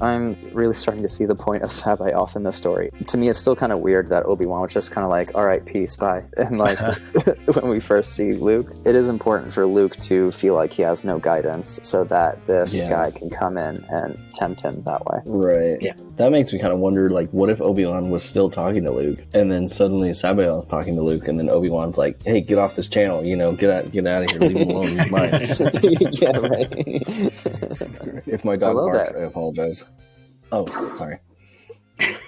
I'm really starting to see the point of C'baoth in this story. To me, it's still kind of weird that Obi-Wan was just kind of like, all right, peace, bye. And like, when we first see Luke, it is important for Luke to feel like he has no guidance so that this guy can come in and tempt him that way. Right. Yeah. That makes me kind of wonder, like, what if Obi-Wan was still talking to Luke, and then suddenly C'baoth's talking to Luke, and then Obi-Wan's like, hey, get off this channel, you know, get out of here, leave him alone, he's mine. Yeah, right. If my dog Hello barks, there. I apologize. Oh, sorry.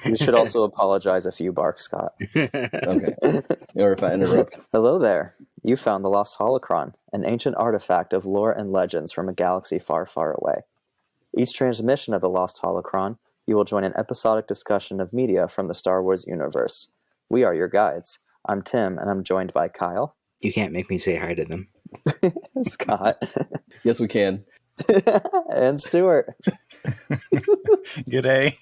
You should also apologize if you bark, Scott. Okay. Or if I interrupt. Hello there. You found the Lost Holocron, an ancient artifact of lore and legends from a galaxy far, far away. Each transmission of the Lost Holocron, you will join an episodic discussion of media from the Star Wars universe. We are your guides. I'm Tim, and I'm joined by Kyle. You can't make me say hi to them. Scott. Yes, we can. And Stuart. G'day.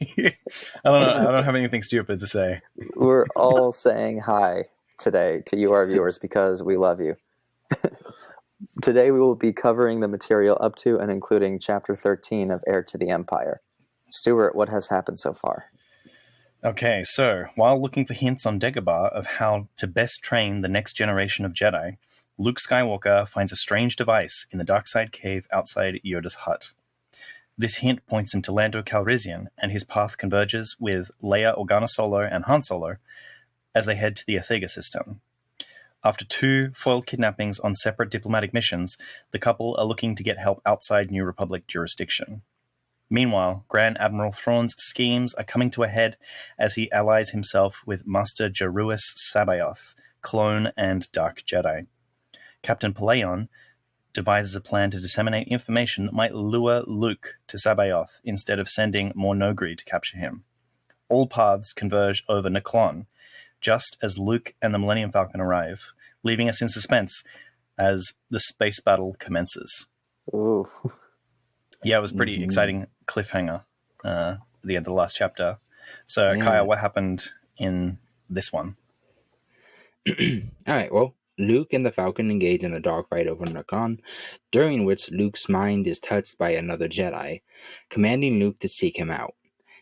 I don't know. I don't have anything stupid to say. We're all saying hi today to you, our viewers, because we love you. Today we will be covering the material up to and including Chapter 13 of Heir to the Empire. Stuart, what has happened so far? Okay, so while looking for hints on Dagobah of how to best train the next generation of Jedi, Luke Skywalker finds a strange device in the dark side cave outside Yoda's hut. This hint points him to Lando Calrissian, and his path converges with Leia, Organa-Solo, and Han Solo as they head to the Athega system. After 2 foiled kidnappings on separate diplomatic missions, the couple are looking to get help outside New Republic jurisdiction. Meanwhile, Grand Admiral Thrawn's schemes are coming to a head as he allies himself with Master Joruus C'baoth, clone and Dark Jedi. Captain Pelleaon devises a plan to disseminate information that might lure Luke to C'baoth instead of sending more noghri to capture him. All paths converge over Noghri, just as Luke and the Millennium Falcon arrive, leaving us in suspense as the space battle commences. Ooh. Yeah, it was pretty exciting cliffhanger at the end of the last chapter. So, Kyle, what happened in this one? All right, well, Luke and the Falcon engage in a dogfight over Noghri, during which Luke's mind is touched by another Jedi, commanding Luke to seek him out.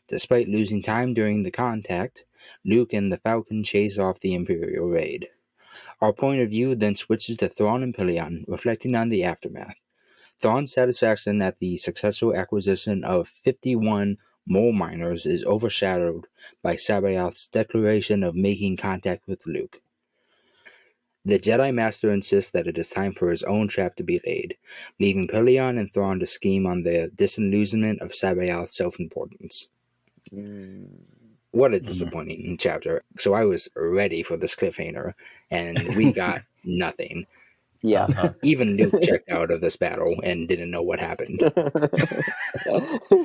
Despite losing time during the contact, Luke and the Falcon chase off the Imperial raid. Our point of view then switches to Thrawn and Pelleaon, reflecting on the aftermath. Thrawn's satisfaction at the successful acquisition of 51 mole miners is overshadowed by C'baoth's declaration of making contact with Luke. The Jedi Master insists that it is time for his own trap to be laid, leaving Pelleaon and Thrawn to scheme on the disillusionment of C'baoth's self-importance. What a disappointing chapter. So I was ready for this cliffhanger, and we got nothing. Yeah. Even Luke checked out of this battle and didn't know what happened.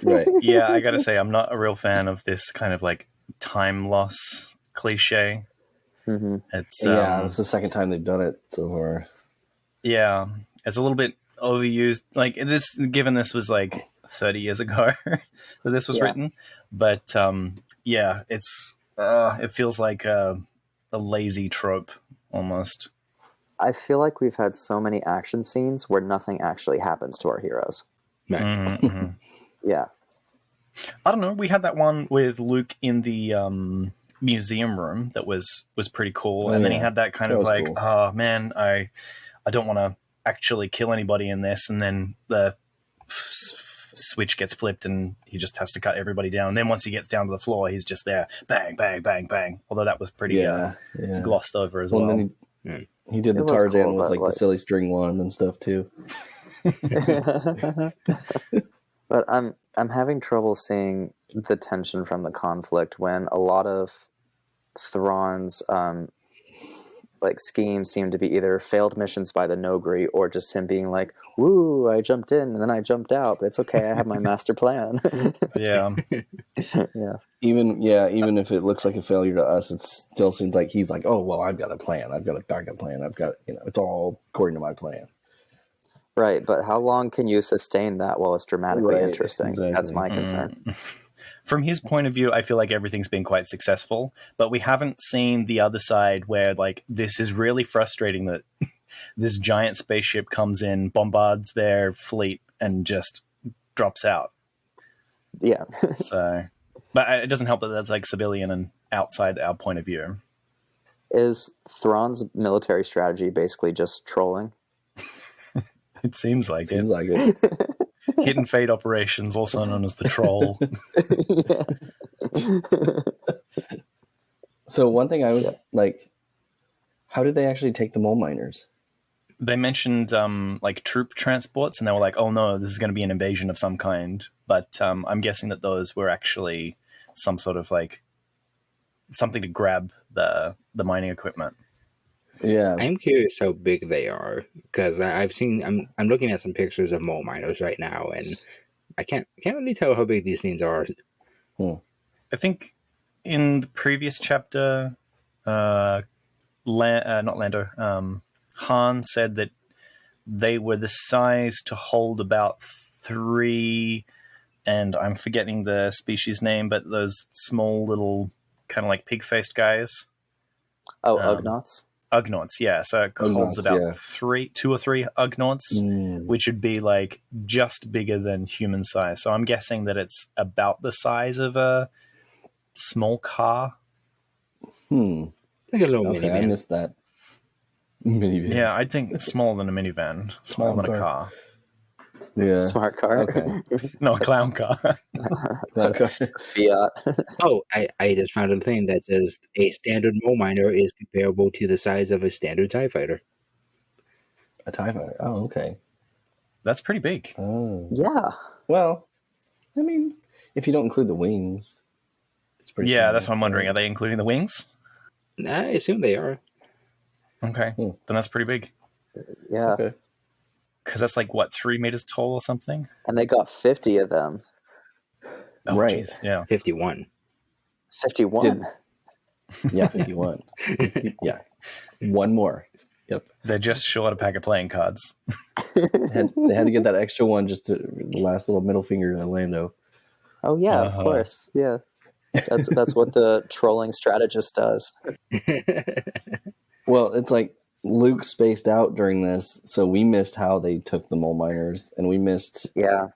Right. Yeah, I gotta say, I'm not a real fan of this kind of like time loss cliche. Mm-hmm. It's It's the second time they've done it so far. Yeah, it's a little bit overused. Like this, given this was like 30 years ago that this was written, but it's it feels like a lazy trope almost. I feel like we've had so many action scenes where nothing actually happens to our heroes. Right. Mm-hmm. Yeah. I don't know. We had that one with Luke in the museum room that was pretty cool, and then he had that kind of like, cool. Oh man, I don't want to actually kill anybody in this, and then the switch gets flipped and he just has to cut everybody down, and then once he gets down to the floor he's just there, bang bang bang bang, although that was pretty glossed over as well. And then he did the Tarzan cool, with like the silly string wand and stuff too. But I'm having trouble seeing the tension from the conflict when a lot of Thrawn's schemes seem to be either failed missions by the noghri or just him being like, "Woo, I jumped in and then I jumped out, but it's okay, I have my master plan." Yeah. Even if it looks like a failure to us, it still seems like he's like, "Oh well, I've got a plan. I've got a backup plan. I've got it's all according to my plan." Right, but how long can you sustain that while it's dramatically interesting? Exactly. That's my concern. From his point of view, I feel like everything's been quite successful, but we haven't seen the other side where like this is really frustrating that this giant spaceship comes in, bombards their fleet, and just drops out. Yeah. So, but it doesn't help that that's like civilian and outside our point of view. Is Thrawn's military strategy basically just trolling? It seems like Seems it. like it. Hidden Fate operations, also known as the Troll. So one thing I was like, how did they actually take the mole miners? They mentioned like troop transports, and they were like, "Oh no, this is going to be an invasion of some kind." But I'm guessing that those were actually some sort of like something to grab the mining equipment. Yeah. I'm curious how big they are because I've seen. I'm looking at some pictures of mole miners right now, and I can't really tell how big these things are. I think in the previous chapter, not Lando, Han said that they were the size to hold about 3, and I'm forgetting the species name, but those small little kind of like pig-faced guys. Oh, Ugnaughts? Ugnaughts, yeah. So it holds Ugnaughts, about yeah. 2 or 3 Ugnaughts, Mm. which would be like just bigger than human size. So I'm guessing that it's about the size of a small car. Hmm. Like a little Okay, I minivan. missed that. Minivan. Yeah, I think smaller than a minivan, smaller than a car. Yeah. Smart car. Okay. No, a clown car. Okay. Fiat. Oh, I just found a thing that says a standard mole miner is comparable to the size of a standard TIE fighter. A TIE fighter. Oh, okay. That's pretty big. Oh. Yeah. Well, I mean, if you don't include the wings, it's pretty. Yeah, small. that's what I'm wondering. Are they including the wings? I assume they are. Okay, then that's pretty big. Yeah. Okay. Because that's like, what, 3 meters tall or something? And they got 50 of them. Oh, Right. jeez, yeah. 51. 51. Yeah, 51. Yeah. One more. Yep. They're just short a pack of playing cards. They had to get that extra one just to the last little middle finger to Lando. Oh, yeah, of Uh-huh. course. Yeah. That's what the trolling strategist does. Well, it's like Luke spaced out during this, so we missed how they took the mole miners, and we missed Yeah.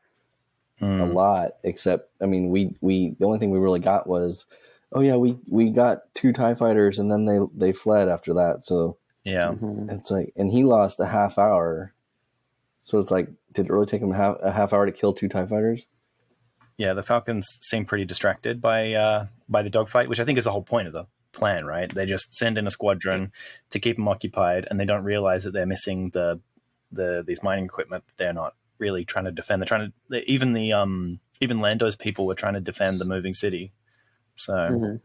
a lot. Except, I mean, we the only thing we really got was, oh yeah, we got 2 TIE fighters, and then they fled after that. So Yeah. Mhm. it's like, and he lost a half hour. So it's like, did it really take him a half hour to kill 2 TIE fighters? Yeah, the Falcons seem pretty distracted by the dogfight, which I think is the whole point of the plan, right? They just send in a squadron to keep them occupied, and they don't realize that they're missing these mining equipment. They're not really trying to defend. They're trying to even Lando's people were trying to defend the moving city. So Mhm.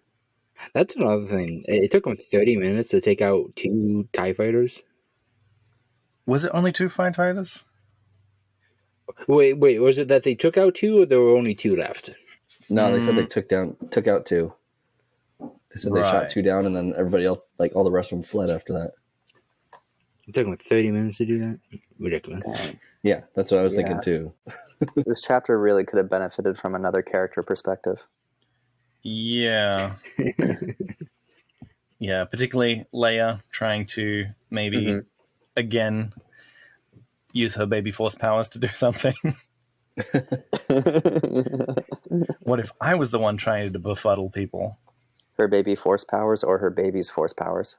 That's another thing. It took them 30 minutes to take out 2 TIE fighters. was it only 2 fighters? Wait, was it that they took out 2 or there were only 2 left? No, they said they took out 2. They said they shot Right. 2 down, and then everybody else, like all the rest of them, fled after that. It took them 30 minutes to do that? Ridiculous. Dang. Yeah, that's what I was Yeah. thinking too. This chapter really could have benefited from another character perspective. Yeah. Yeah, particularly Leia trying to maybe again use her baby force powers to do something. What if I was the one trying to befuddle people? Her baby force powers or her baby's force powers?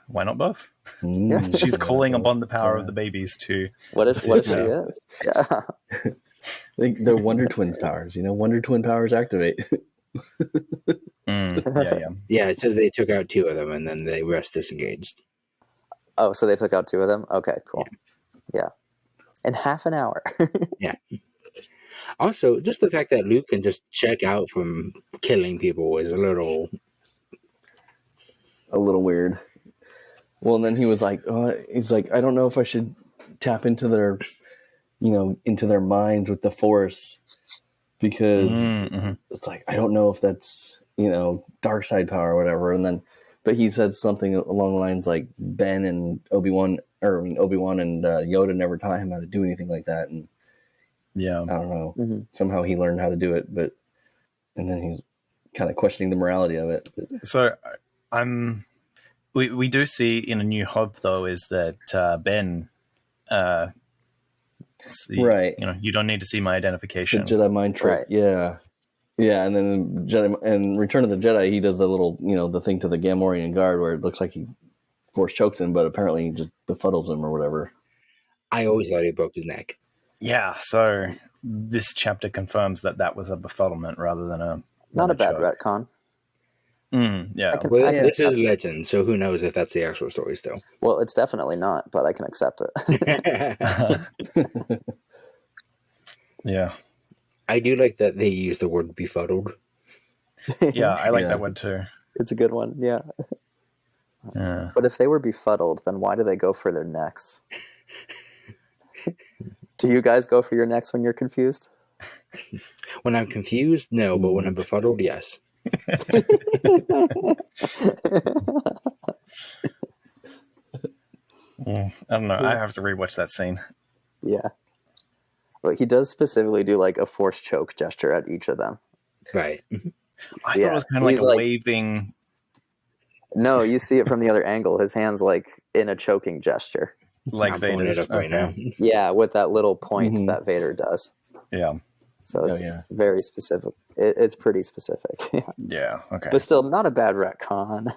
Why not both? Mm. She's calling upon the power of the babies to. What if she Yeah. is? Yeah. They're Wonder Twins powers, Wonder Twin powers activate. Yeah. Yeah, it says they took out 2 of them and then the rest disengaged. Oh, so they took out 2 of them? Okay, cool. Yeah. In half an hour. Yeah. Also, just the fact that Luke can just check out from killing people is a little... A little weird. Well, and then he was like, I don't know if I should tap into their, into their minds with the Force, because it's like, I don't know if that's, dark side power or whatever. And then, but he said something along the lines like Ben and Obi-Wan and Yoda never taught him how to do anything like that. And Yeah. I don't know, somehow he learned how to do it, and then he's kind of questioning the morality of it. So we do see in A New Hope, though, is that Ben See, Right. You don't need to see my The identification. Jedi mind trick. Right. Yeah. Yeah, and then Return of the Jedi, he does the little, the thing to the Gamorrean guard where it looks like he force chokes him, but apparently he just befuddles him or whatever. I always thought he broke his neck. Yeah, so this chapter confirms that was a befuddlement rather than a... Not a bad choke. retcon. Yeah. Well, I can this is accept it. legend, so who knows if that's the actual story still. Well, it's definitely not, but I can accept it. Yeah. I do like that they use the word befuddled. Yeah, I like Yeah. that one too. It's a good one, yeah. Yeah. But if they were befuddled, then why do they go for their necks? Do you guys go for your necks when you're confused? When I'm confused, no, but when I'm befuddled, yes. I don't know. I have to rewatch that scene. Yeah. But he does specifically do like a force choke gesture at each of them. Right. I thought Yeah, it was kind of like he's a like- waving... No, you see it from the other angle. His hand's like in a choking gesture. Like I'm pulling it Vader's. up right now. Yeah, with that little point Mhm. that Vader does. Yeah. So it's yeah. very specific. It's pretty specific. Yeah. Yeah. Okay. But still, not a bad retcon.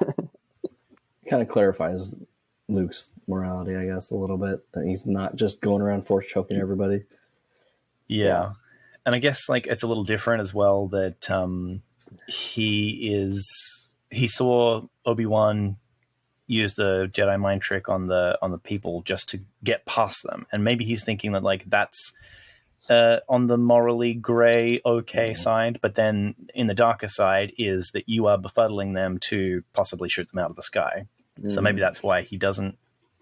Kind of clarifies Luke's morality, I guess, a little bit, that he's not just going around force choking everybody. Yeah. And I guess like it's a little different as well that he saw Obi-Wan use the Jedi mind trick on the people just to get past them. And maybe he's thinking that like that's on the morally gray side, but then in the darker side is that you are befuddling them to possibly shoot them out of the sky. So maybe that's why he doesn't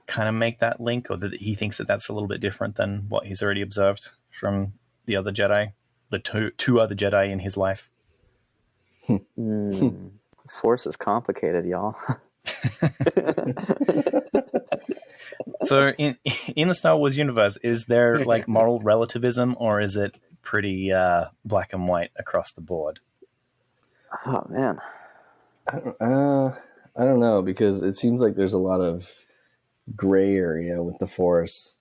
kind of make that link, or that he thinks that that's a little bit different than what he's already observed from the other Jedi, the two other Jedi in his life. Force is complicated, y'all. So in the Star Wars universe, is there like moral relativism, or is it pretty black and white across the board? Oh man. I don't know, because it seems like there's a lot of gray area with the Force,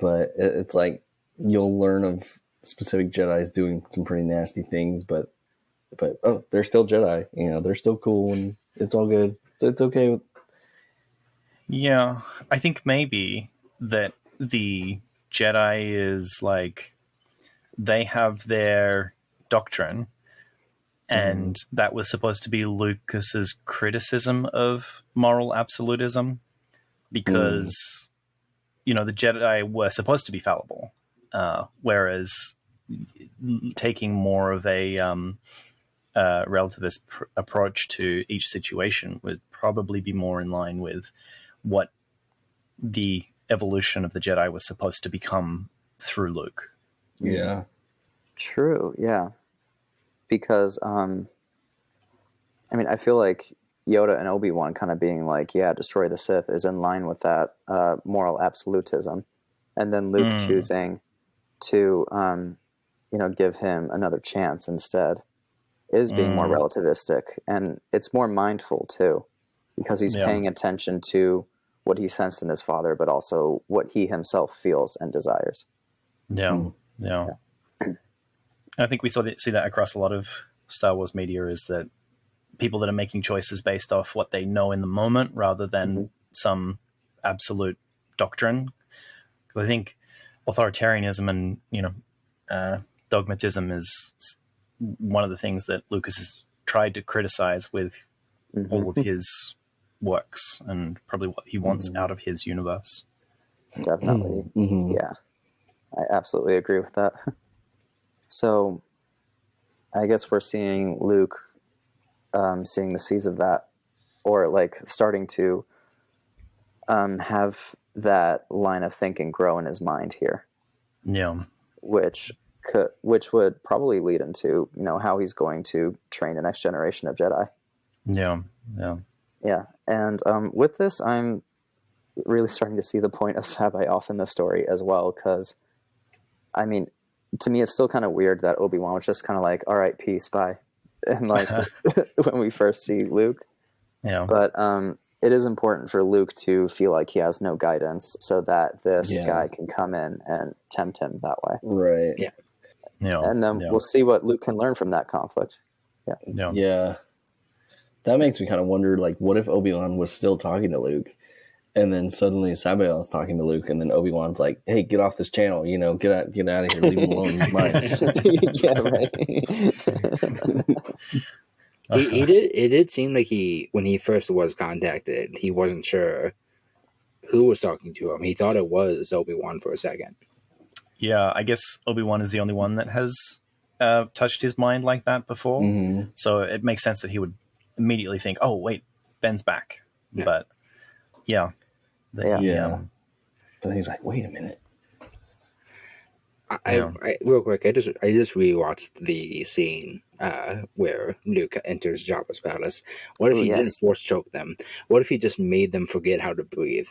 but it's like you'll learn of specific Jedis doing some pretty nasty things, but oh, they're still Jedi. They're still cool, and it's all good. It's okay. Yeah, I think maybe that the Jedi is like they have their doctrine, and that was supposed to be Lucas's criticism of moral absolutism, because the Jedi were supposed to be fallible, whereas taking more of a relativist approach to each situation would probably be more in line with what the evolution of the Jedi was supposed to become through Luke. Yeah. True, yeah. Because, I feel like Yoda and Obi-Wan kind of being like, yeah, destroy the Sith is in line with that moral absolutism. And then Luke choosing to, give him another chance instead is being more relativistic. And it's more mindful, too, because he's paying attention to what he sensed in his father, but also what he himself feels and desires. Yeah. I think we see that across a lot of Star Wars media, is that people that are making choices based off what they know in the moment rather than some absolute doctrine. Because I think authoritarianism and dogmatism is one of the things that Lucas has tried to criticize with all of his works, and probably what he wants out of his universe. Definitely. Yeah, I absolutely agree with that. So I guess we're seeing Luke seeing the seeds of that, or like starting to have that line of thinking grow in his mind here. Yeah. Which would probably lead into, how he's going to train the next generation of Jedi. Yeah. And with this, I'm really starting to see the point of C'baoth in the story as well, because, to me, it's still kind of weird that Obi-Wan was just kind of like, all right, peace, bye. And like, when we first see Luke. Yeah. But it is important for Luke to feel like he has no guidance so that this guy can come in and tempt him that way. Right. Yeah. And then we'll see what Luke can learn from that conflict. Yeah. That makes me kind of wonder, like, what if Obi-Wan was still talking to Luke, and then suddenly C'baoth's talking to Luke, and then Obi-Wan's like, "Hey, get off this channel, get out of here, leave him alone, he's mine." Yeah, right. It did seem like when he first was contacted, he wasn't sure who was talking to him. He thought it was Obi-Wan for a second. Yeah, I guess Obi-Wan is the only one that has touched his mind like that before. Mm-hmm. So it makes sense that he would immediately think, oh, wait, Ben's back. Yeah. But, But then he's like, wait a minute. I real quick, I just rewatched the scene where Luke enters Jabba's palace. What if he didn't force choke them? What if he just made them forget how to breathe?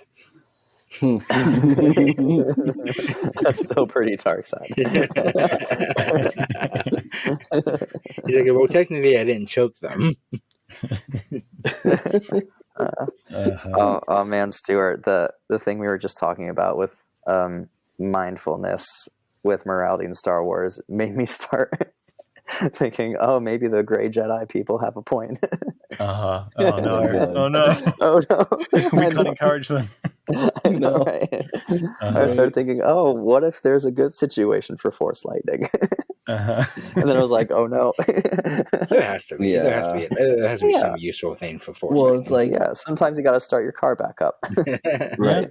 That's still pretty dark side. He's like, well, technically, I didn't choke them. Oh man, Stuart, the thing we were just talking about with mindfulness with morality in Star Wars made me start thinking, oh, maybe the gray Jedi people have a point. Oh no! Oh no! We can't encourage them. I know, right? I started thinking, oh, what if there's a good situation for Force lightning? And then I was like, oh no. There has to be. There has to be some useful thing for Force lightning. It's like, sometimes you got to start your car back up. Right.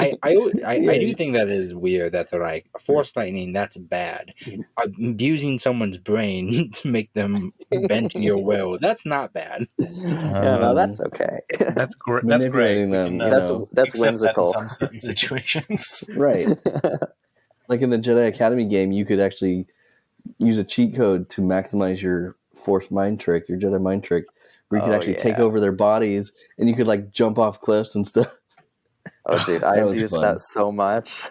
I do think that is weird that they're like, Force lightning, that's bad. Abusing someone's brain to make them bend to your will, that's not bad. No, that's okay. That's great. That's great. Them, that's whimsical. That in some certain situations. Right. Like in the Jedi Academy game, you could actually use a cheat code to maximize your Force mind trick, your Jedi mind trick, where you could actually take over their bodies, and you could like jump off cliffs and stuff. Oh, dude, I abused that so much.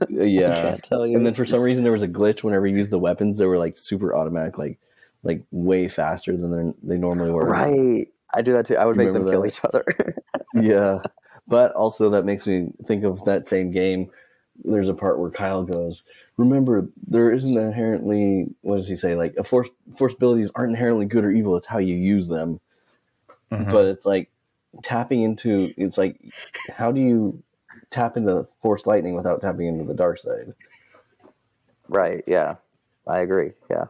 Yeah, I can't tell you. And then for some reason, there was a glitch whenever you used the weapons; they were like super automatic, like way faster than they normally were. Right, I do that too. I would make them kill each other. Yeah, but also that makes me think of that same game. There's a part where Kyle goes, remember, there isn't inherently, what does he say? Like, force abilities aren't inherently good or evil. It's how you use them. Mm-hmm. But it's like it's like, how do you tap into Force lightning without tapping into the dark side? Right. Yeah, I agree. Yeah.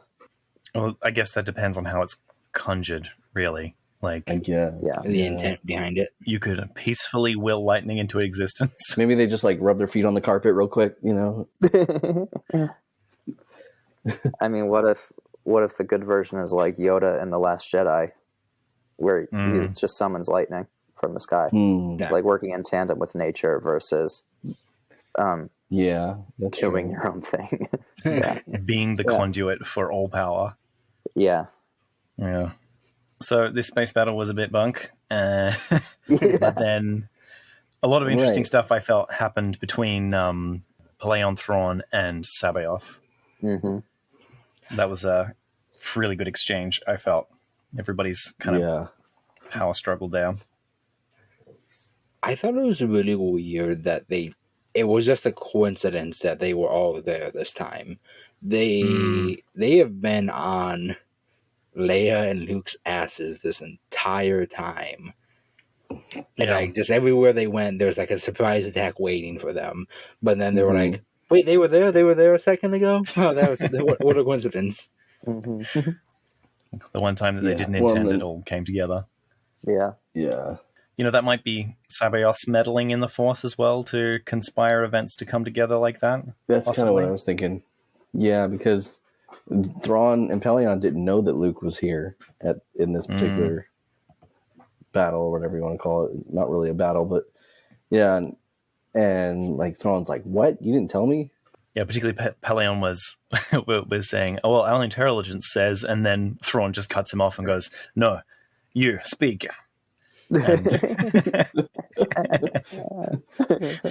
Well, I guess that depends on how it's conjured, really. Like, the intent behind it. You could peacefully will lightning into existence. Maybe they just like rub their feet on the carpet real quick, I mean, what if the good version is like Yoda in The Last Jedi, where he just summons lightning from the sky, like working in tandem with nature versus doing your own thing. Being the conduit for all power. Yeah. So this space battle was a bit bunk, but then a lot of interesting stuff I felt happened between Pelleaon, Thrawn, and C'baoth. Mm-hmm. That was a really good exchange, I felt. Everybody's kind of power struggled there. I thought it was really weird that it was just a coincidence that they were all there this time. They have been on Leia and Luke's asses this entire time. And like just everywhere they went, there's like a surprise attack waiting for them. But then they were like, wait, they were there a second ago? Oh, that was what a coincidence. Mm-hmm. The one time that they didn't intend it all came together. Yeah. Yeah. That might be C'baoth's meddling in the Force as well to conspire events to come together like that. That's kind of what I was thinking. Yeah, because Thrawn and Pelleaon didn't know that Luke was here in this particular battle, or whatever you want to call it. Not really a battle, but and like Thrawn's like, "What? You didn't tell me?" Yeah, particularly Pelleaon was saying, "Oh well, our intelligence says," and then Thrawn just cuts him off and goes, "No, you speak."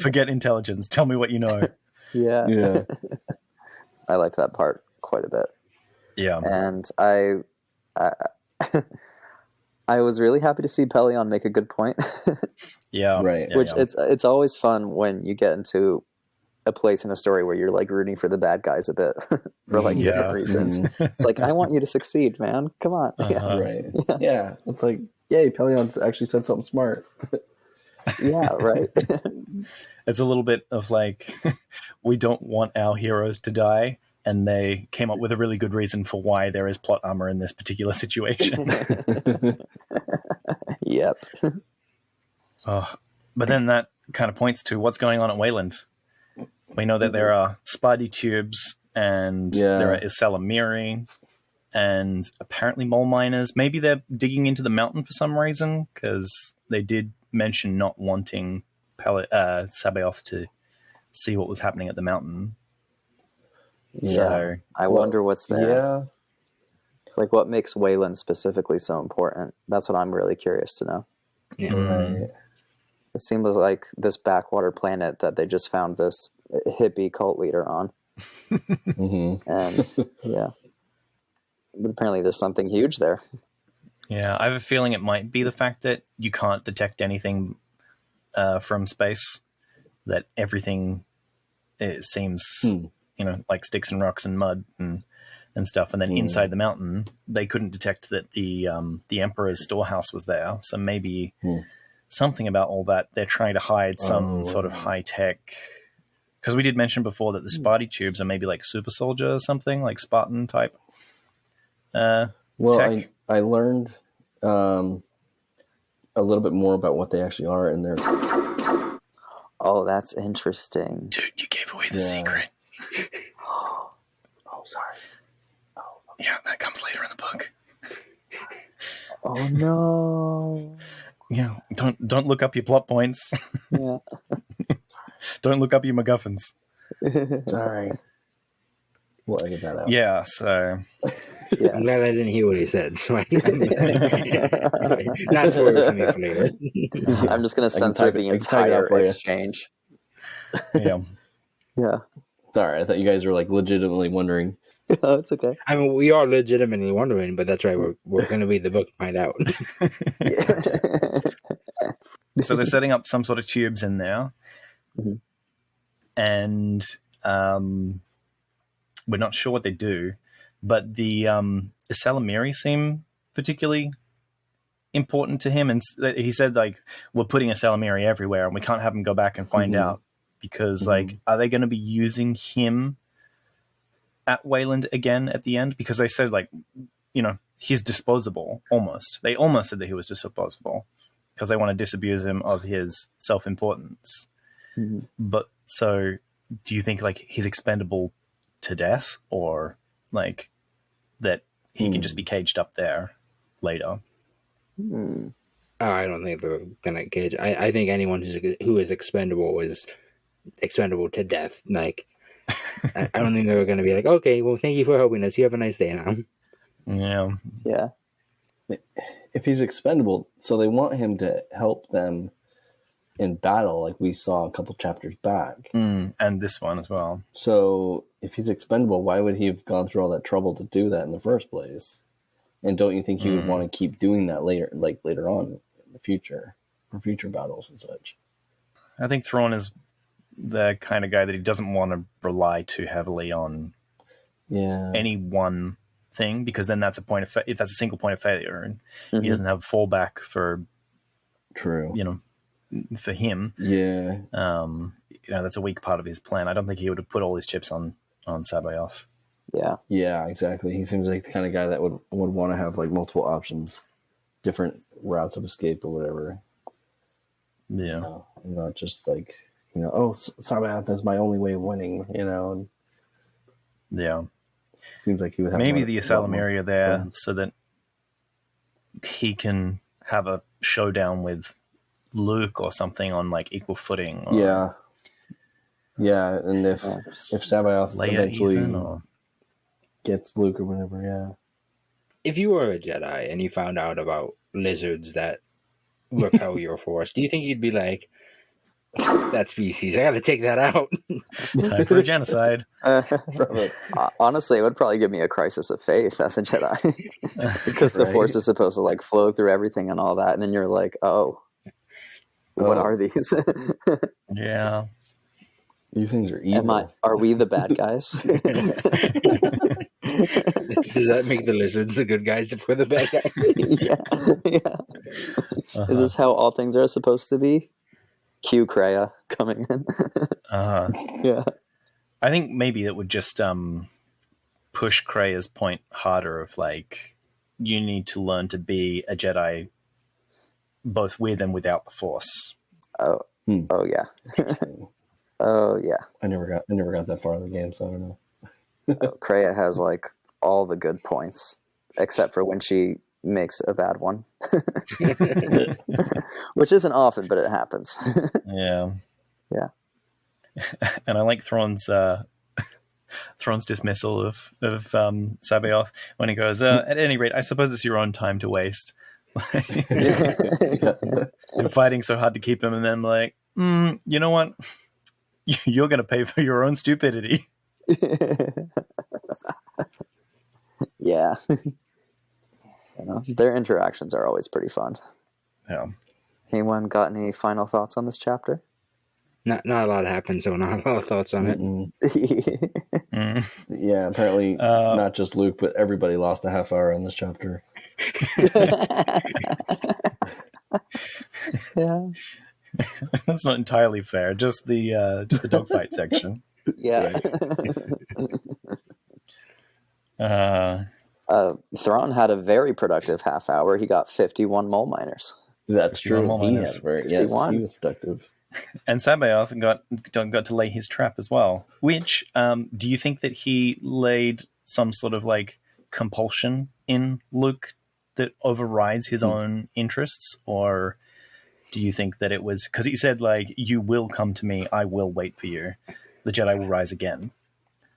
Forget intelligence. Tell me what you know. Yeah. I liked that part quite a bit. Yeah, and I I was really happy to see Pelleaon make a good point. Yeah, Right. yeah, Which yeah. it's always fun when you get into a place in a story where you're like rooting for the bad guys a bit for like different Yeah. reasons. It's like, I want you to succeed, man. Come on. Uh-huh. Right. Yeah. It's like, yay, Pelleon's actually said something smart. Yeah, right. It's a little bit of like, we don't want our heroes to die, and they came up with a really good reason for why there is plot armor in this particular situation. Yep. Oh, but then that kind of points to what's going on at Wayland. We know that there are Spidey tubes, and there are Isalamiri, and apparently mole miners. Maybe they're digging into the mountain for some reason, because they did mention not wanting C'baoth to see what was happening at the mountain. Yeah. So I wonder what's there. Yeah. Like, what makes Wayland specifically so important? That's what I'm really curious to know. Yeah. Right. It seems like this backwater planet that they just found this hippie cult leader on. Mm-hmm. And yeah. But apparently there's something huge there. yeah, I have a feeling it might be the fact that you can't detect anything from space, that everything, it seems, like sticks and rocks and mud and stuff. And then inside the mountain, they couldn't detect that the Emperor's storehouse was there. So maybe something about all that, they're trying to hide some sort of high tech. Because we did mention before that the Spidey tubes are maybe like super soldier or something, like Spartan type. Well, tech. I learned a little bit more about what they actually are in their. Oh, that's interesting. Dude, you gave away the secret. Oh, sorry. Yeah, that comes later in the book. Oh no. Yeah, don't look up your plot points. Yeah. Don't look up your MacGuffins. Sorry. We'll edit that out. Yeah, so Yeah. I'm glad I didn't hear what he said. So not spoil it for me for later. I'm just going to censor type the it- I can type it out entire for you. exchange. yeah. Yeah. Sorry, I thought you guys were like legitimately wondering. Oh, it's okay. I mean, we are legitimately wondering, but that's right. We're going to read the book to find out. Yeah. So they're setting up some sort of tubes in there, and we're not sure what they do, but the Isalamiri seem particularly important to him, and he said like, we're putting Isalamiri everywhere, and we can't have him go back and find out, because like, are they going to be using him at Wayland again at the end? Because they said like, he's disposable almost. They almost said that he was disposable because they want to disabuse him of his self-importance. But so do you think like he's expendable to death, or like that he can just be caged up there later? Oh, I don't think they're going to cage. I think anyone who is expendable is expendable to death. Like, I don't think they're going to be like, okay, well, thank you for helping us. You have a nice day now. Yeah. Yeah. If he's expendable, so they want him to help them in battle, like we saw a couple chapters back. And this one as well. So if he's expendable, why would he have gone through all that trouble to do that in the first place? And don't you think he would want to keep doing that later on in the future, for future battles and such? I think Thrawn is the kind of guy that he doesn't want to rely too heavily on any one thing, because then that's that's a single point of failure, and he doesn't have a fallback for for him. That's a weak part of his plan. I don't think he would have put all his chips on C'baoth. Yeah, exactly. He seems like the kind of guy that would want to have like multiple options, different routes of escape or whatever. Not just like, C'baoth is my only way of winning, and seems like he would have maybe the Isalamiri are there so that he can have a showdown with Luke or something on like equal footing. And if C'baoth Leia eventually gets Luke or whatever, If you were a Jedi and you found out about lizards that repel your force, do you think you'd be like, that species. I gotta take that out. Time for a genocide. Honestly, it would probably give me a crisis of faith as a Jedi. Because the Right? Force is supposed to like flow through everything and all that, and then you're like, oh, what are these? Yeah. These things are evil. Are we the bad guys? Does that make the lizards the good guys if we're the bad guys? yeah. Is this how all things are supposed to be? Cue Kreia coming in. Yeah. I think maybe it would just push Kreia's point harder of like, you need to learn to be a Jedi both with and without the Force. Oh yeah. Oh yeah. I never got that far in the game, so I don't know. Kreia has like all the good points, except for when she makes a bad one, which isn't often, but it happens. Yeah. Yeah. And I like Thrawn's dismissal of C'baoth when he goes, at any rate, I suppose it's your own time to waste. And fighting so hard to keep him, and then like, you know what? You're going to pay for your own stupidity. Yeah. Their interactions are always pretty fun. Yeah. Anyone got any final thoughts on this chapter? Not a lot happened, so not a lot of thoughts on it. Yeah, apparently not just Luke, but everybody lost a half hour on this chapter. Yeah. That's not entirely fair. Just the dogfight section. Yeah. Thrawn had a very productive half hour. He got 51 mole miners. That's true. He Yes, he was productive. And C'baoth got to lay his trap as well. Which, do you think that he laid some sort of like compulsion in Luke that overrides his own interests? Or do you think that it was, because he said like, you will come to me, I will wait for you. The Jedi will rise again.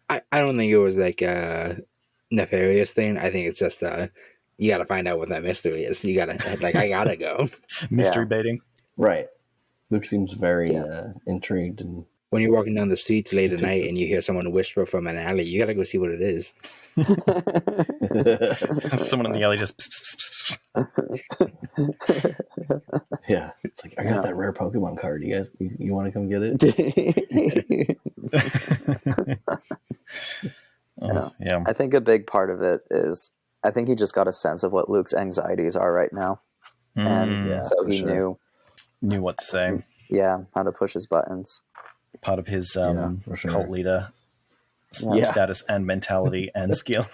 I don't think it was like a nefarious thing. I think it's just you got to find out what that mystery is. You got to like, I gotta go. Mystery baiting. Right. Luke seems very intrigued. And when you're walking down the streets late at night and you hear someone whisper from an alley, you got to go see what it is. Someone in the alley just... Pss, pss, pss. Yeah. It's like, I got that rare Pokemon card. You guys, you want to come get it? Yeah. I think a big part of it is, I think he just got a sense of what Luke's anxieties are right now. And so he knew what to say. Yeah, how to push his buttons. Part of his cult leader status and mentality and skill.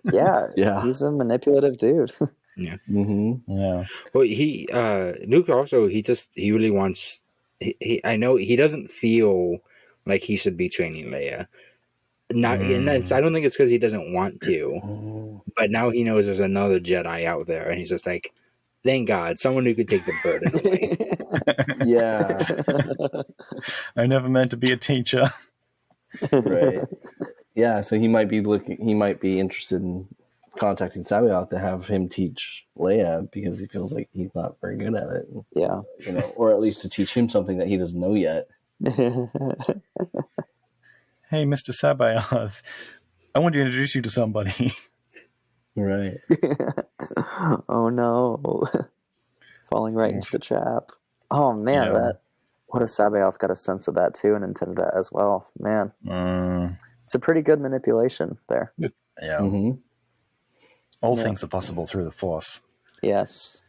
Yeah. He's a manipulative dude. Yeah. Mm-hmm. Yeah. Well, Luke also, he really wants, I know he doesn't feel like he should be training Leia. And I don't think it's because he doesn't want to, but now he knows there's another Jedi out there, and he's just like, thank God, someone who could take the burden away. Yeah. I never meant to be a teacher. Right. Yeah, so he might be interested in contacting C'baoth to have him teach Leia, because he feels like he's not very good at it. Yeah. Or at least to teach him something that he doesn't know yet. Hey, Mr. C'baoth, I want to introduce you to somebody. Right. Oh no. Falling right into the trap. Oh man, what if C'baoth got a sense of that too and intended that as well? Man. It's a pretty good manipulation there. Yeah. Mm-hmm. All things are possible through the Force. Yes.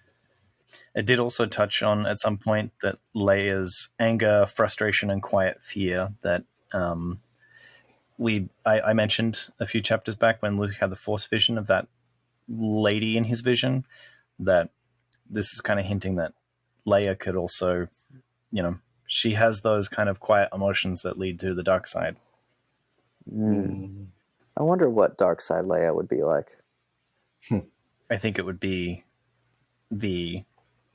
It did also touch on at some point that Leia's anger, frustration, and quiet fear that I mentioned a few chapters back when Luke had the Force vision of that lady in his vision, that this is kind of hinting that Leia could also, she has those kind of quiet emotions that lead to the dark side. I wonder what dark side Leia would be like. I think it would be the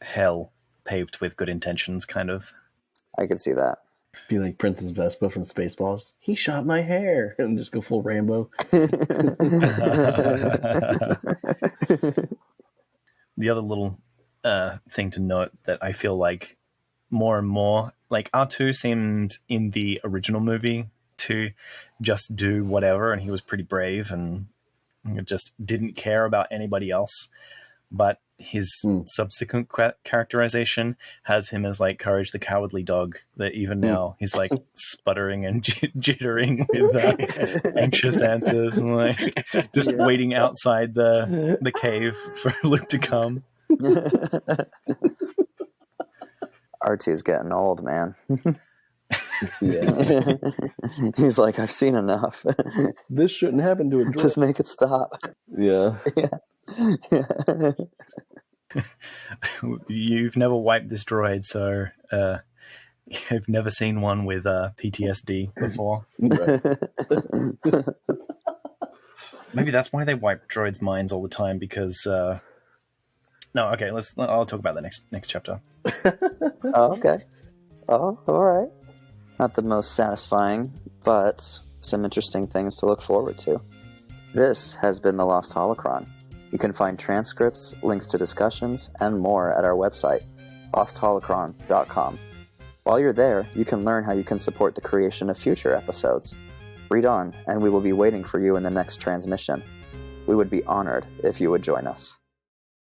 hell paved with good intentions kind of. I could see that. Be like Princess Vespa from Spaceballs. He shot my hair, and just go full Rambo. The other little thing to note that I feel like more and more. Like, R2 seemed in the original movie to just do whatever, and he was pretty brave and just didn't care about anybody else. But his subsequent characterization has him as like Courage the Cowardly Dog, that even now he's like sputtering and jittering with anxious answers and like just waiting outside the cave for Luke to come. R2's getting old, man. Yeah. He's like, I've seen enough. This shouldn't happen to a droid. Just make it stop. Yeah. Yeah. You've never wiped this droid, so you've never seen one with PTSD before. Right. Maybe that's why they wipe droids' minds all the time, because no, okay, I'll talk about the next chapter. Oh, okay. Oh, all right. Not the most satisfying, but some interesting things to look forward to. This has been The Lost Holocron. You can find transcripts, links to discussions, and more at our website, lostholocron.com. While you're there, you can learn how you can support the creation of future episodes. Read on, and we will be waiting for you in the next transmission. We would be honored if you would join us.